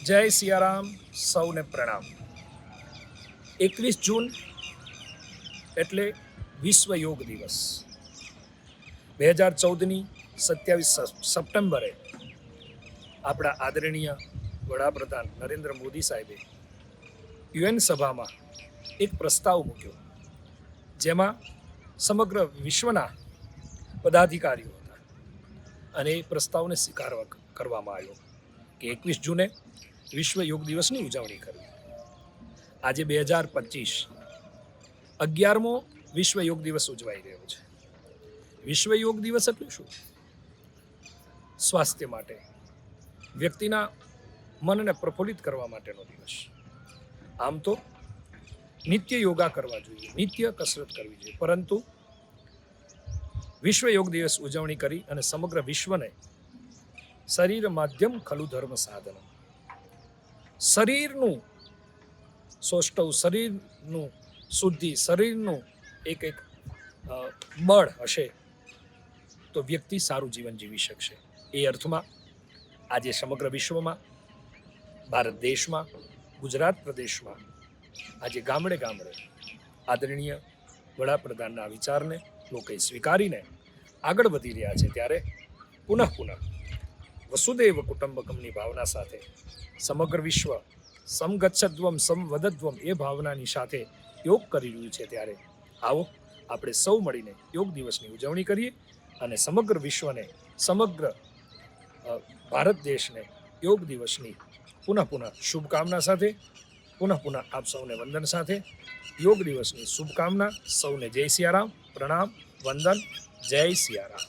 જય સિયારામ, સૌને પ્રણામ. 21 જૂન એટલે વિશ્વ યોગ દિવસ. 2014ની 27 સપ્ટેમ્બરે આપણા આદરણીય વડાપ્રધાન નરેન્દ્ર મોદી સાહેબે યુએન સભામાં એક પ્રસ્તાવ મૂક્યો, જેમાં સમગ્ર વિશ્વના પદાધિકારીઓ હતા અને એ પ્રસ્તાવને સ્વીકાર કરવામાં આવ્યો કે 21 જૂને વિશ્વ યોગ દિવસની ઉજવણી કરવી. આજે 2025 11મો વિશ્વ યોગ દિવસ ઉજવાઈ રહ્યો છે. વિશ્વ યોગ દિવસ એટલે શું? સ્વાસ્થ્ય માટે, વ્યક્તિના મનને પ્રફુલ્લિત કરવા માટેનો દિવસ. આમ તો નિત્ય યોગા કરવા જોઈએ, નિત્ય કસરત કરવી જોઈએ, પરંતુ વિશ્વ યોગ દિવસ ઉજવણી કરી અને સમગ્ર વિશ્વને શરીર માધ્યમ ખલુ ધર્મ સાધન, શરીરનું સૌષ્ઠવ, શરીરનું શુદ્ધિ, શરીરનું એક બળ હશે તો વ્યક્તિ સારું જીવન જીવી શકશે. એ અર્થમાં આજે સમગ્ર વિશ્વમાં, ભારત દેશમાં, ગુજરાત પ્રદેશમાં આજે ગામડે ગામડે આદરણીય વડાપ્રધાનના વિચારને લોકોએ સ્વીકારીને આગળ વધી રહ્યા છે. ત્યારે પુનઃ વસુદેવ કુટુંબકમની ભાવના સાથે સમગ્ર વિશ્વ સમગચ્છદ્વમ સમવદદ્વમ એ ભાવનાની સાથે યોગ કરી રહ્યું છે. ત્યારે આવો આપણે સૌ મળીને યોગ દિવસની ઉજવણી કરીએ અને સમગ્ર વિશ્વને, સમગ્ર ભારત દેશને યોગ દિવસની પુનઃ શુભકામના સાથે, પુનઃ આપ સૌને વંદન સાથે યોગ દિવસની શુભકામના. સૌને જય સિયારામ, પ્રણામ, વંદન, જય સિયારામ.